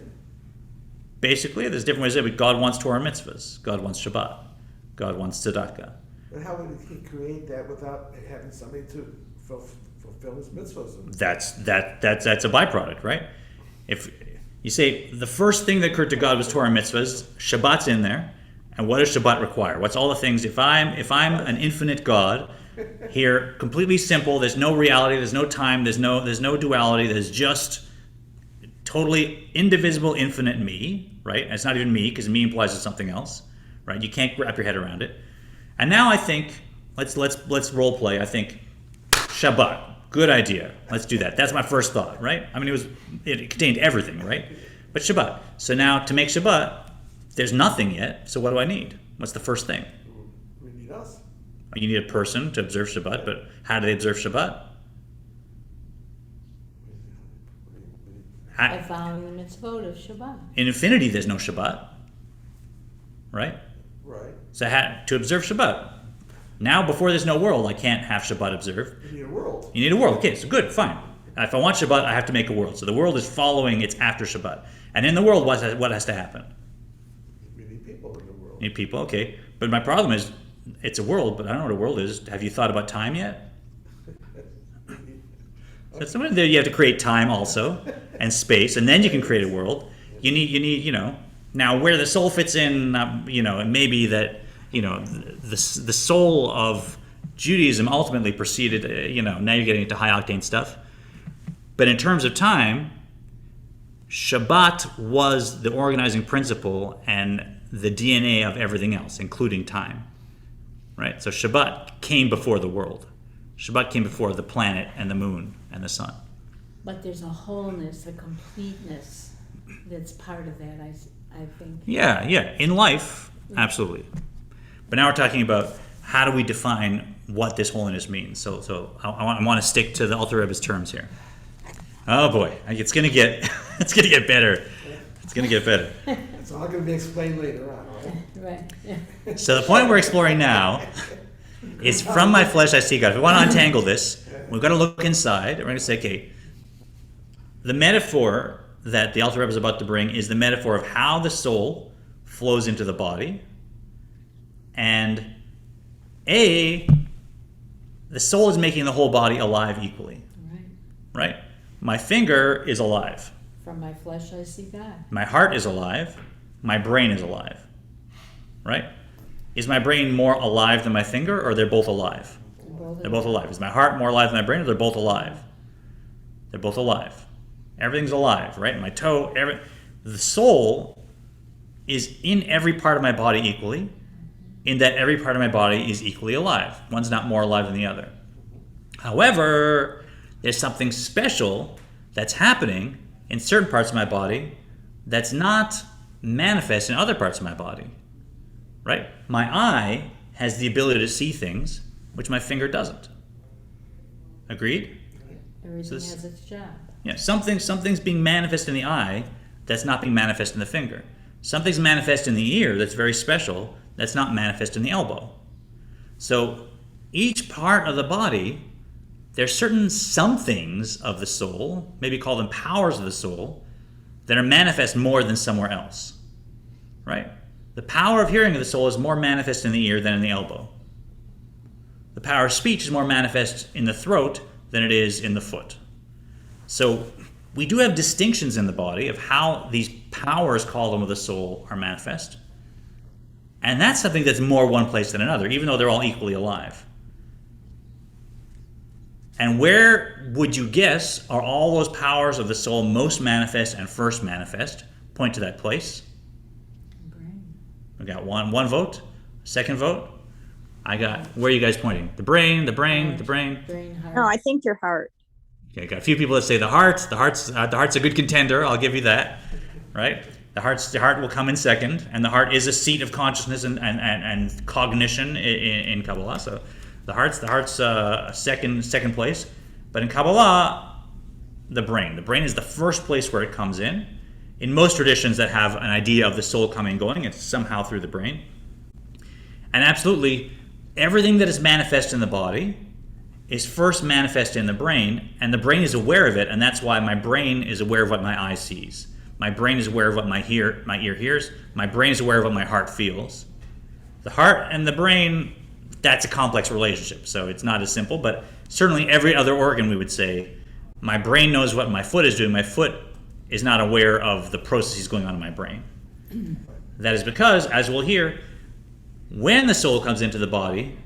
Basically, there's different ways to say it, but God wants Torah mitzvahs. God wants Shabbat. God wants tzedakah. But how would he create that without having somebody to fulfill his mitzvahs? That's a byproduct, right? If you say the first thing that occurred to God was Torah mitzvahs, Shabbat's in there, and what does Shabbat require? What's all the things? If I'm an infinite God, here, completely simple. There's no reality. There's no time. There's no duality. There's just totally indivisible, infinite me, right? And it's not even me, because me implies it's something else, right? You can't wrap your head around it. And now I think let's role play. I think Shabbat, good idea. Let's do that. That's my first thought, right? I mean, it contained everything, right? But Shabbat. So now to make Shabbat, there's nothing yet. So what do I need? What's the first thing? We need us. You need a person to observe Shabbat, but how do they observe Shabbat? By following the mitzvot of Shabbat. In infinity, there's no Shabbat, right? Right. So to observe Shabbat. Now, before there's no world, I can't have Shabbat observed. You need a world. You need a world. Okay, so good, fine. If I want Shabbat, I have to make a world. So the world is following, it's after Shabbat. And in the world, what has to happen? We need people in the world. You need people, okay. But my problem is, it's a world, but I don't know what a world is. Have you thought about time yet? That's something that you have to create time also, and space, and then you can create a world. You need, now where the soul fits in, it may be that, the soul of Judaism ultimately proceeded, now you're getting into high octane stuff. But in terms of time, Shabbat was the organizing principle and the DNA of everything else, including time. Right? So Shabbat came before the world. Shabbat came before the planet and the moon and the sun. But there's a wholeness, a completeness that's part of that, I think. Yeah. In life, absolutely. But now we're talking about how do we define what this holiness means. So I want to stick to the Alter Rebbe's terms here. Oh boy, it's gonna get better. It's gonna get better. It's all going to be explained later on, right? Right. So the point we're exploring now is from my flesh I see God. If we want to untangle this, we've got to look inside. And we're going to say, okay, the metaphor that the Alter Rebbe is about to bring is the metaphor of how the soul flows into the body. And the soul is making the whole body alive equally. Right? My finger is alive. From my flesh I see God. My heart is alive. My brain is alive. Right? Is my brain more alive than my finger, or they're both alive? They're both alive. Is my heart more alive than my brain, or they're both alive? They're both alive. Everything's alive, right? My toe, the soul is in every part of my body equally, in that every part of my body is equally alive. One's not more alive than the other. However, there's something special that's happening in certain parts of my body that's not manifest in other parts of my body, right? My eye has the ability to see things, which my finger doesn't. Agreed? Everything has its job. Yeah, something's being manifest in the eye that's not being manifest in the finger. Something's manifest in the ear that's very special that's not manifest in the elbow. So each part of the body, there's certain somethings of the soul, maybe call them powers of the soul, that are manifest more than somewhere else, right? The power of hearing of the soul is more manifest in the ear than in the elbow. The power of speech is more manifest in the throat than it is in the foot. So we do have distinctions in the body of how these powers, call them, of the soul are manifest. And that's something that's more one place than another, even though they're all equally alive. And where would you guess are all those powers of the soul most manifest and first manifest? Point to that place. Brain. We got one vote. Second vote. Where are you guys pointing? The brain, Brain, heart. No, I think your heart. Okay, got a few people that say the heart. The heart's a good contender. I'll give you that, right? The heart will come in second, and the heart is a seat of consciousness and cognition in Kabbalah. So the heart's second place. But in Kabbalah, the brain is the first place where it comes in, in most traditions that have an idea of the soul coming and going, it's somehow through the brain. And absolutely, everything that is manifest in the body is first manifest in the brain, and the brain is aware of it, and that's why my brain is aware of what my eye sees. My brain is aware of what my ear hears. My brain is aware of what my heart feels. The heart and the brain, that's a complex relationship, so it's not as simple, but certainly every other organ we would say, my brain knows what my foot is doing. My foot is not aware of the processes going on in my brain. That is because, as we'll hear, when the soul comes into the body,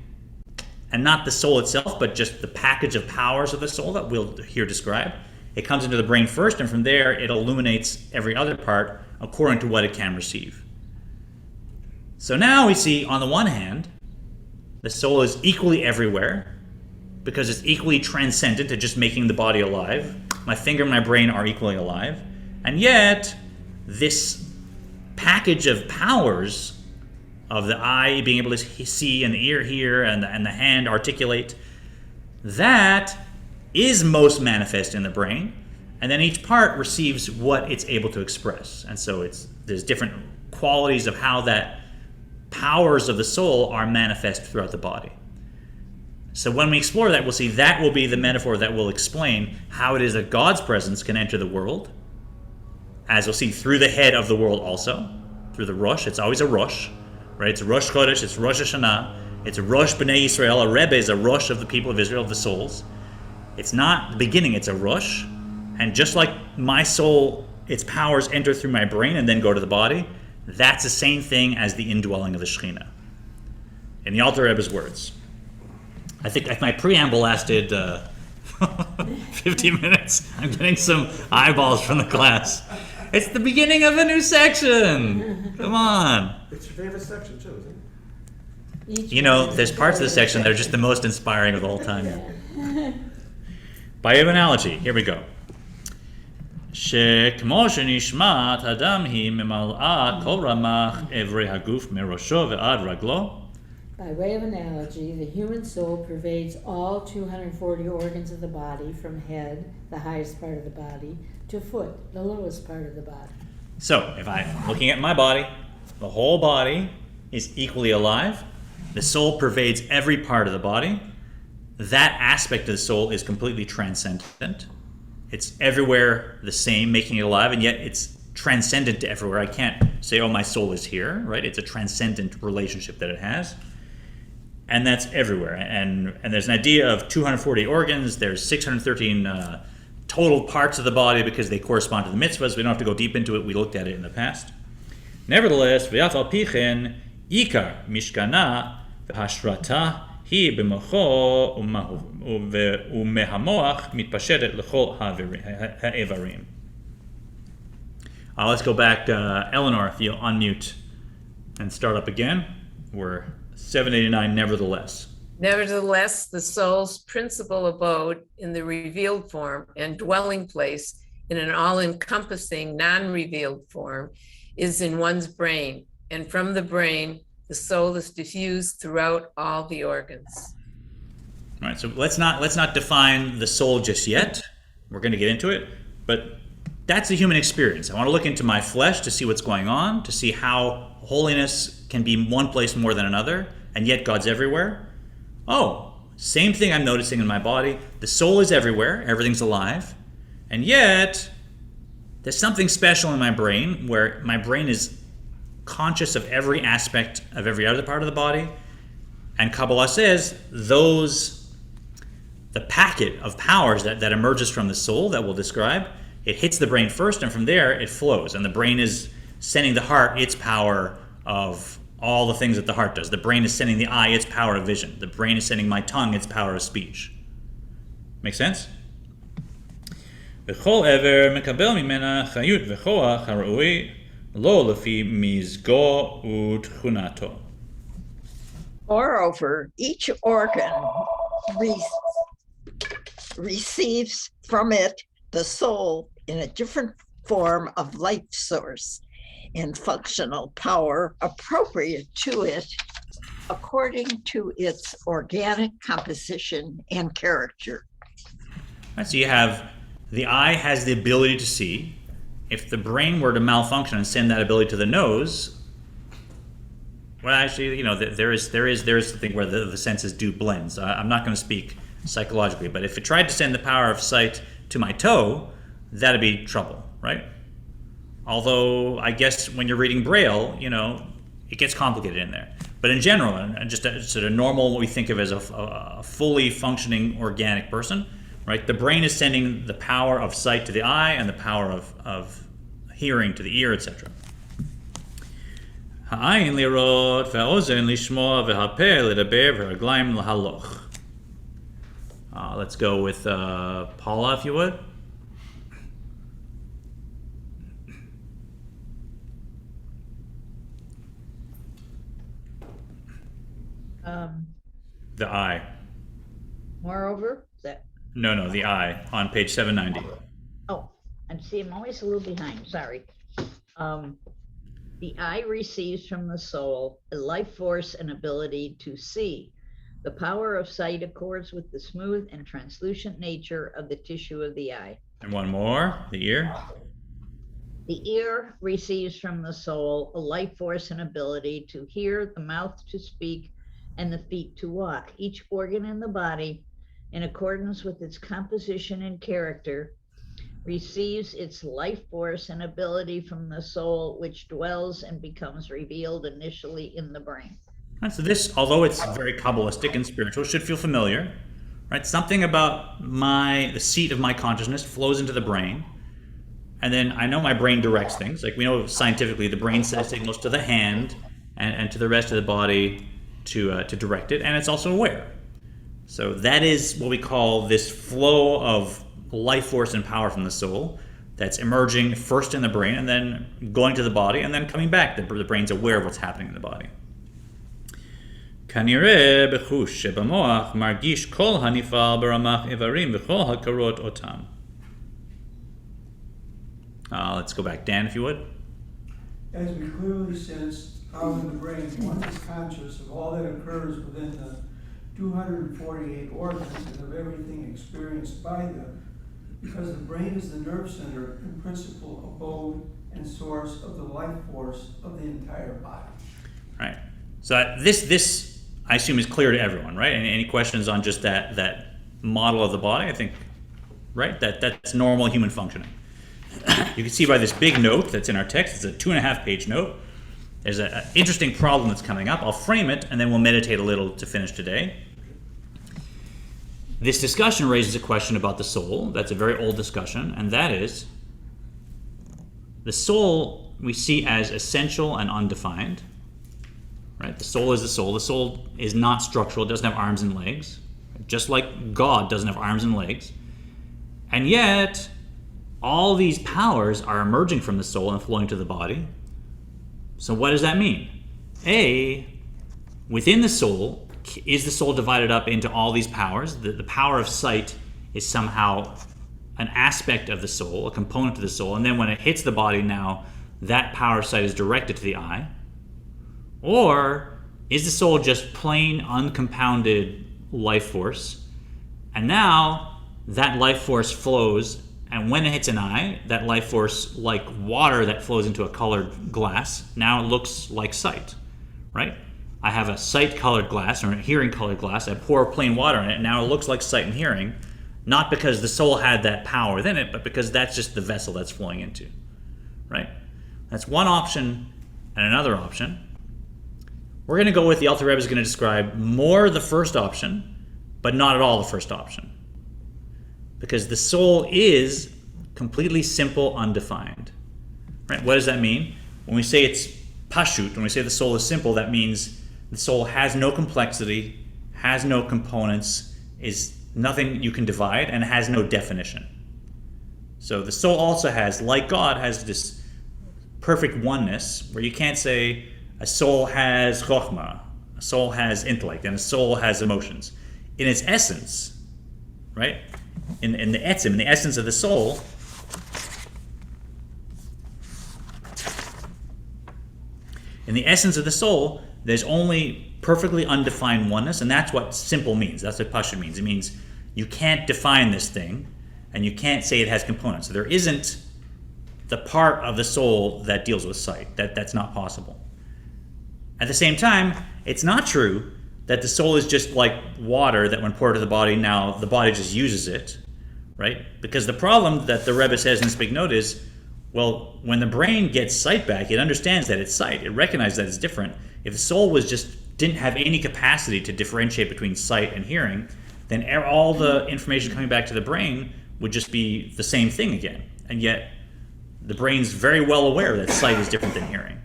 and not the soul itself, but just the package of powers of the soul that we'll hear described, it comes into the brain first, and from there it illuminates every other part according to what it can receive. So now we see, on the one hand, the soul is equally everywhere because it's equally transcendent to just making the body alive. My finger and my brain are equally alive. And yet, this package of powers of the eye being able to see and the ear hear and the hand articulate, that is most manifest in the brain. And then each part receives what it's able to express. And so there's different qualities of how that powers of the soul are manifest throughout the body. So when we explore that, we'll see that will be the metaphor that will explain how it is that God's presence can enter the world, as we'll see through the head of the world also, through the Rosh. It's always a Rosh, right? It's a Rosh Chodesh, it's Rosh Hashanah, it's a Rosh B'nai Yisrael. A Rebbe is a Rosh of the people of Israel, of the souls. It's not the beginning, it's a Rosh. And just like my soul, its powers enter through my brain and then go to the body, that's the same thing as the indwelling of the Shekhinah. In the Alter Rebbe's words. I think my preamble lasted 15 minutes. I'm getting some eyeballs from the class. It's the beginning of a new section. Come on. It's your favorite section too, isn't it? You know, there's parts of the section that are just the most inspiring of the whole time. Yeah. By way of analogy, here we go. שכמו שנשמת אדם היא ממלאה כל רמ"ח איברי הגוף מראשו ועד רגלו. By way of analogy, the human soul pervades all 240 organs of the body, from head, the highest part of the body, to foot, the lowest part of the body. So, if I'm looking at my body, the whole body is equally alive. The soul pervades every part of the body. That aspect of the soul is completely transcendent. It's everywhere the same, making it alive, and yet it's transcendent to everywhere. I can't say, oh, my soul is here, right? It's a transcendent relationship that it has. And that's everywhere. And there's an idea of 240 organs. There's 613 total parts of the body because they correspond to the mitzvahs. We don't have to go deep into it. We looked at it in the past. Nevertheless, v'yaf al pichen ikar mishkana v'hashrata hi b'mocho u'mehamoach mitpashetet l'chol ha'evarim. Let's go back. Eleanor, if you'll unmute and start up again. We're 789, nevertheless. Nevertheless, the soul's principal abode in the revealed form and dwelling place in an all-encompassing, non-revealed form is in one's brain. And from the brain, the soul is diffused throughout all the organs. All right, so let's not define the soul just yet. We're going to get into it, but that's the human experience. I want to look into my flesh to see what's going on, to see how holiness can be one place more than another, and yet God's everywhere. Oh, same thing I'm noticing in my body. The soul is everywhere, everything's alive, and yet there's something special in my brain where my brain is conscious of every aspect of every other part of the body, and Kabbalah says the packet of powers that emerges from the soul that we'll describe, it hits the brain first, and from there it flows, and the brain is sending the heart its power of all the things that the heart does. The brain is sending the eye its power of vision. The brain is sending my tongue its power of speech. Make sense? וכל עבר מקבל ממנה חיות וכוח הראוי לא לפי מזגו ותכונתו. Moreover, each organ receives from it the soul in a different form of life source and functional power appropriate to it according to its organic composition and character. Right, so you have the eye has the ability to see. if the brain were to malfunction and send that ability to the nose, well, actually, there is something where the senses do blend. So I'm not going to speak psychologically, but if it tried to send the power of sight to my toe, that'd be trouble, right? Although I guess when you're reading Braille, it gets complicated in there. But in general, and just a sort of normal, what we think of as a fully functioning organic person, right? The brain is sending the power of sight to the eye and the power of hearing to the ear, etc. העין לראות והאוזן לשמוע והפה לדבר והרגליים להלוך. Let's go with Paula, if you would. The eye. Moreover, that, No, the eye on page 790. oh, and see, I'm always a little behind, sorry. The eye receives from the soul a life force and ability to see. The power of sight accords with the smooth and translucent nature of the tissue of the eye. And one more, the ear. The ear receives from the soul a life force and ability to hear, the mouth to speak, and the feet to walk. Each organ in the body, in accordance with its composition and character, receives its life force and ability from the soul, which dwells and becomes revealed initially in the brain. Right, so this, although it's very kabbalistic and spiritual, should feel familiar, right? Something about the seat of my consciousness flows into the brain, and then I know my brain directs things. Like we know scientifically, the brain sends signals to the hand and to the rest of the body to direct it, and it's also aware. So that is what we call this flow of life force and power from the soul that's emerging first in the brain and then going to the body and then coming back. The brain's aware of what's happening in the body. כנראה בחוש שבמוח מרגיש כל הנפעל ברמ"ח איברים וכל הכרות אותם. Let's go back. Dan, if you would. As we clearly sense how in the brain one is conscious of all that occurs within the 248 organs and of everything experienced by them, because the brain is the nerve center and principal abode and source of the life force of the entire body. Right. So this I assume is clear to everyone, right? Any questions on just that model of the body? I think, right? That's normal human functioning. You can see by this big note that's in our text, it's a 2.5-page note. There's an interesting problem that's coming up. I'll frame it and then we'll meditate a little to finish today. This discussion raises a question about the soul. That's a very old discussion, and that is the soul we see as essential and undefined. Right? The soul is the soul. The soul is not structural. It doesn't have arms and legs, just like God doesn't have arms and legs. And yet, all these powers are emerging from the soul and flowing to the body. So what does that mean? Within the soul, is the soul divided up into all these powers? The power of sight is somehow an aspect of the soul, a component of the soul, and then when it hits the body now, that power of sight is directed to the eye. Or is the soul just plain uncompounded life force? And now that life force flows, and when it hits an eye, that life force, like water that flows into a colored glass, now it looks like sight, right? I have a sight-colored glass or a hearing-colored glass. I pour plain water in it, and now it looks like sight and hearing, not because the soul had that power within it, but because that's just the vessel that's flowing into, right? That's one option and another option. We're going to go with the Alter Rebbe is going to describe more the first option, but not at all the first option. Because the soul is completely simple, undefined. Right? What does that mean? When we say it's pashut, when we say the soul is simple, that means the soul has no complexity, has no components, is nothing you can divide, and has no definition. So the soul also has, like God, has this perfect oneness where you can't say a soul has chokhmah, a soul has intellect, and a soul has emotions. In its essence, right? In the etzim, in the essence of the soul, there's only perfectly undefined oneness, and that's what simple means. That's what pashut means. It means you can't define this thing, and you can't say it has components. So there isn't the part of the soul that deals with sight. That's not possible. At the same time, it's not true that the soul is just like water that when poured to the body, now the body just uses it, right? Because the problem that the Rebbe says in this big note is, well, when the brain gets sight back, it understands that it's sight. It recognizes that it's different. If the soul didn't have any capacity to differentiate between sight and hearing, then all the information coming back to the brain would just be the same thing again. And yet, the brain's very well aware that sight is different than hearing.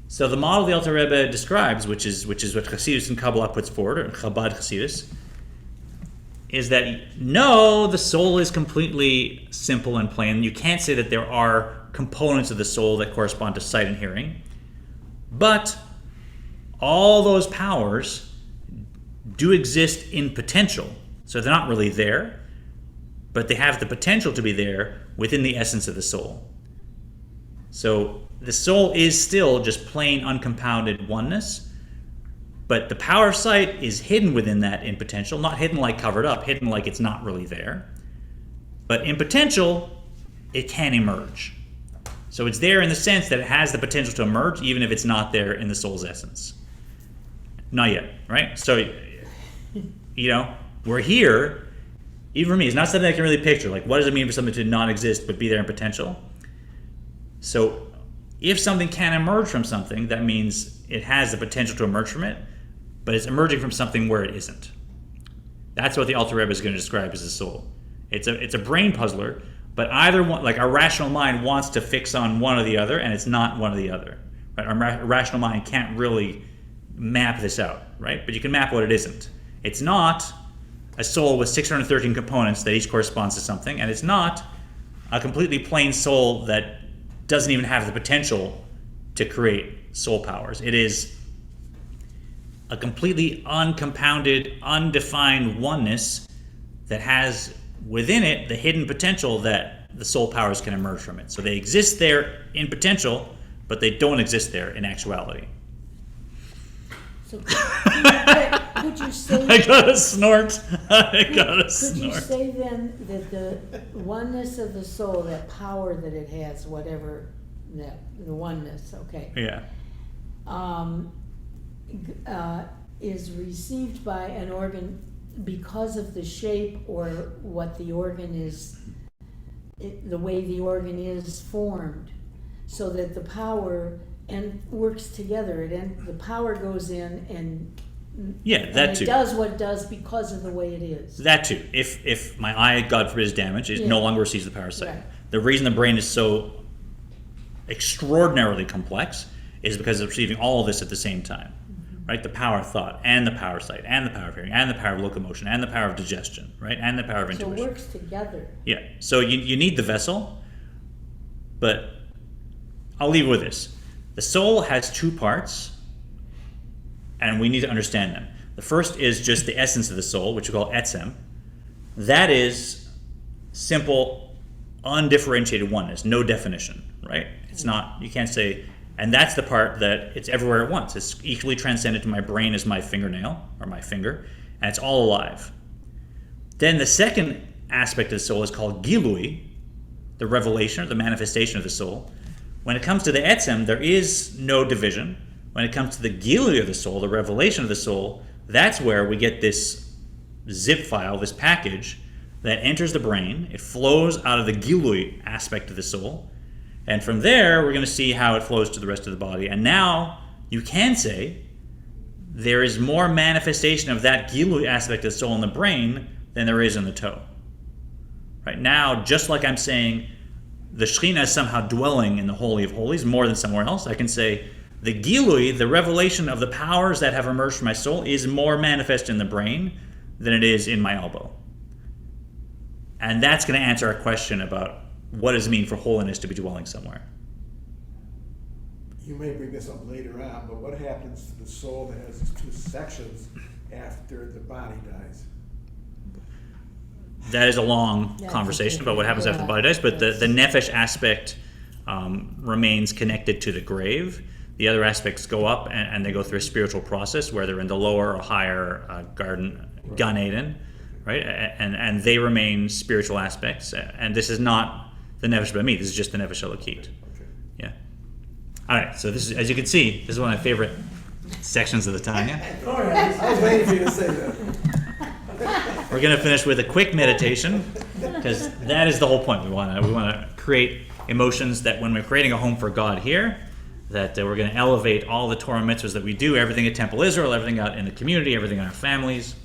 So the model the Alter Rebbe describes, which is what Chassidus and Kabbalah puts forward, or Chabad Chassidus, is that no, the soul is completely simple and plain. You can't say that there are components of the soul that correspond to sight and hearing, but all those powers do exist in potential. So they're not really there, but they have the potential to be there within the essence of the soul. So the soul is still just plain uncompounded oneness, but the power of sight is hidden within that in potential, not hidden like covered up, hidden like it's not really there. But in potential, it can emerge. So it's there in the sense that it has the potential to emerge, even if it's not there in the soul's essence. Not yet, right? So, we're here. Even for me, it's not something I can really picture. Like, what does it mean for something to not exist but be there in potential? So, if something can emerge from something, that means it has the potential to emerge from it, but it's emerging from something where it isn't. That's what the Alter Rebbe is going to describe as the soul. It's a brain puzzler, but either one, like our rational mind wants to fix on one or the other, and it's not one or the other. Right? Our rational mind can't really map this out, right? But you can map what it isn't. It's not a soul with 613 components that each corresponds to something, and it's not a completely plain soul that doesn't even have the potential to create soul powers. It is a completely uncompounded, undefined oneness that has within it the hidden potential that the soul powers can emerge from it. So they exist there in potential, but they don't exist there in actuality. So could you say... I gotta snort. Could you say then that the oneness of the soul, that power that it has, whatever, the oneness, okay, Yeah. Is received by an organ because of the shape or what the organ is, the way the organ is formed, so that the power and works together. The power goes in and That too. It does what it does because of the way it is. That too. If my eye, God forbid, is damaged, it no longer receives the power of sight. Right. The reason the brain is so extraordinarily complex is because it's receiving all of this at the same time. Right? The power of thought, and the power of sight, and the power of hearing, and the power of locomotion, and the power of digestion, right? And the power of intuition. So it works together. Yeah. So you need the vessel, but I'll leave it with this. The soul has two parts, and we need to understand them. The first is just the essence of the soul, which we call etzem. That is simple, undifferentiated oneness, no definition, right? It's not, you can't say, and that's the part that it's everywhere at once. It's equally transcendent to my brain as my fingernail, or my finger, and it's all alive. Then the second aspect of the soul is called gilui, the revelation, or the manifestation of the soul. When it comes to the etzem, there is no division. When it comes to the gilui of the soul, the revelation of the soul, that's where we get this zip file, this package, that enters the brain. It flows out of the gilui aspect of the soul. And from there, we're going to see how it flows to the rest of the body. And now, you can say, there is more manifestation of that gilui aspect of the soul in the brain than there is in the toe. Right now, just like I'm saying, the Shekhinah is somehow dwelling in the Holy of Holies more than somewhere else, I can say, the gilui, the revelation of the powers that have emerged from my soul, is more manifest in the brain than it is in my elbow. And that's going to answer our question about what does it mean for holiness to be dwelling somewhere. You may bring this up later on, but what happens to the soul that has its two sections after the body dies? That is a long conversation about what happens after the body dies, but the nefesh aspect remains connected to the grave. The other aspects go up and they go through a spiritual process where they're in the lower or higher Gan Eden, right? And they remain spiritual aspects. And this is not the Nefesh B'Ami. This is just the Nefesh Elokit. Okay. Yeah. All right. So this is, as you can see, this is one of my favorite sections of the Tanya. Oh, yeah. I was waiting for you to say that. We're going to finish with a quick meditation, because that is the whole point. We want to create emotions that when we're creating a home for God here, that we're going to elevate all the Torah mitzvahs that we do, everything at Temple Israel, everything out in the community, everything in our families.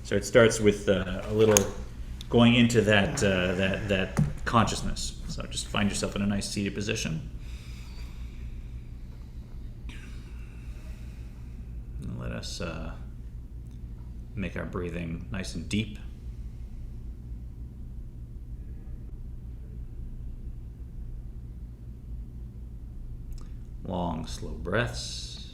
So it starts with a little going into that consciousness. So just find yourself in a nice seated position. And let us make our breathing nice and deep. Long, slow breaths.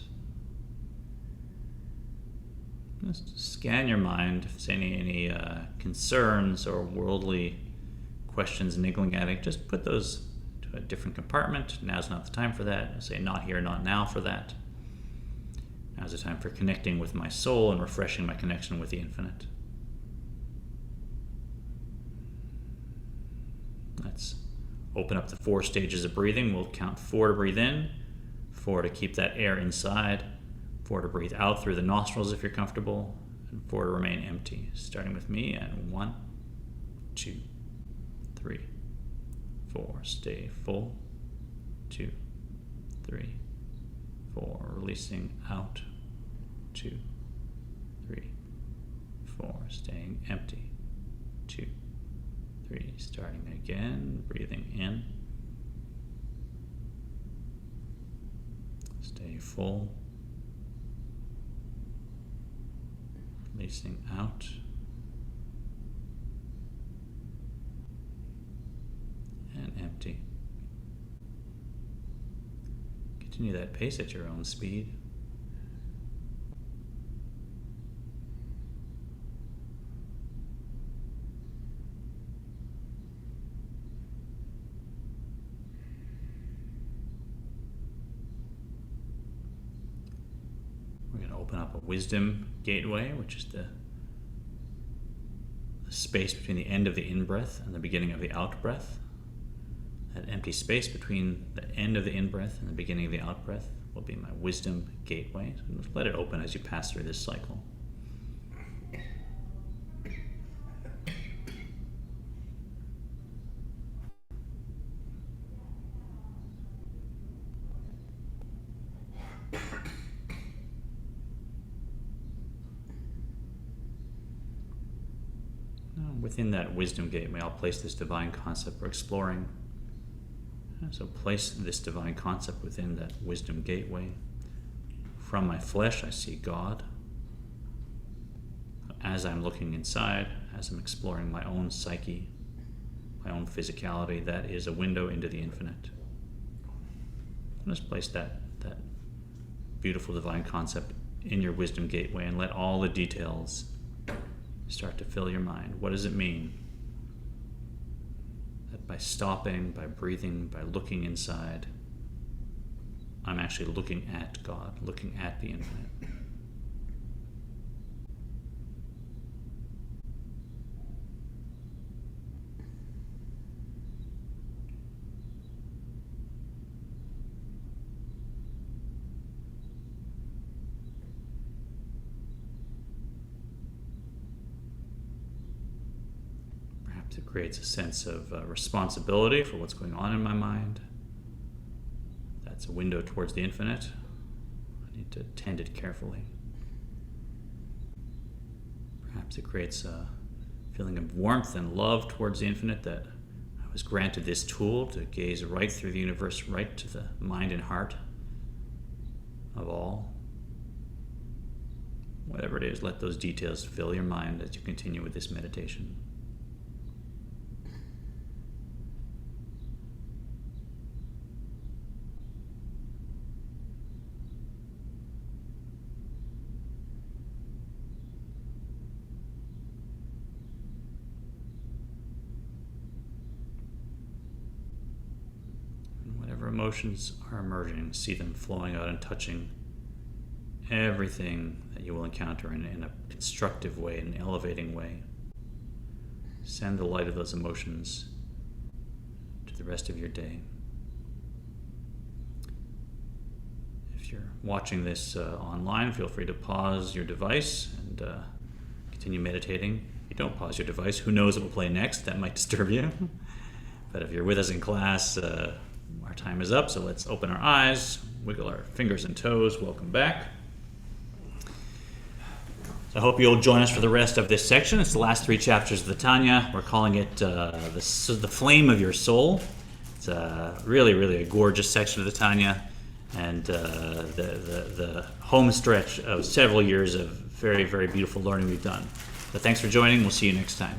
Just scan your mind if there's any concerns or worldly questions niggling at it. Just put those to a different compartment. Now's not the time for that. Say not here, not now for that. Now's the time for connecting with my soul and refreshing my connection with the infinite. Let's open up the 4 stages of breathing. We'll count 4 to breathe in, 4 to keep that air inside, 4 to breathe out through the nostrils if you're comfortable, and 4 to remain empty. Starting with me, and 1, 2, 3, 4. Stay full. 2, 3, 4. Releasing out. 2, 3, 4. Staying empty. 2, 3. Starting again. Breathing in. Stay full. Releasing out. And empty. Continue that pace at your own speed. We're going to open up a wisdom gateway, which is the space between the end of the in-breath and the beginning of the out-breath. That empty space between the end of the in-breath and the beginning of the out-breath will be my wisdom gateway. So just let it open as you pass through this cycle. Within that wisdom gateway, I'll place this divine concept we're exploring. So place this divine concept within that wisdom gateway. From my flesh, I see God. As I'm looking inside, as I'm exploring my own psyche, my own physicality, that is a window into the infinite. Just place that beautiful divine concept in your wisdom gateway and let all the details start to fill your mind. What does it mean that by stopping, by breathing, by looking inside, I'm actually looking at God, looking at the infinite? It creates a sense of responsibility for what's going on in my mind. That's a window towards the infinite. I need to tend it carefully. Perhaps it creates a feeling of warmth and love towards the infinite, that I was granted this tool to gaze right through the universe, right to the mind and heart of all. Whatever it is, let those details fill your mind as you continue with this meditation. Emotions are emerging, see them flowing out and touching everything that you will encounter in a constructive way, an elevating way. Send the light of those emotions to the rest of your day. If you're watching this online, feel free to pause your device and continue meditating. If you don't pause your device, who knows what will play next? That might disturb you. But if you're with us in class, our time is up, so let's open our eyes, wiggle our fingers and toes. Welcome back. So I hope you'll join us for the rest of this section. It's the last 3 chapters of the Tanya. We're calling it the flame of your soul. It's really, really a gorgeous section of the Tanya, and the home stretch of several years of very, very beautiful learning we've done. So thanks for joining. We'll see you next time.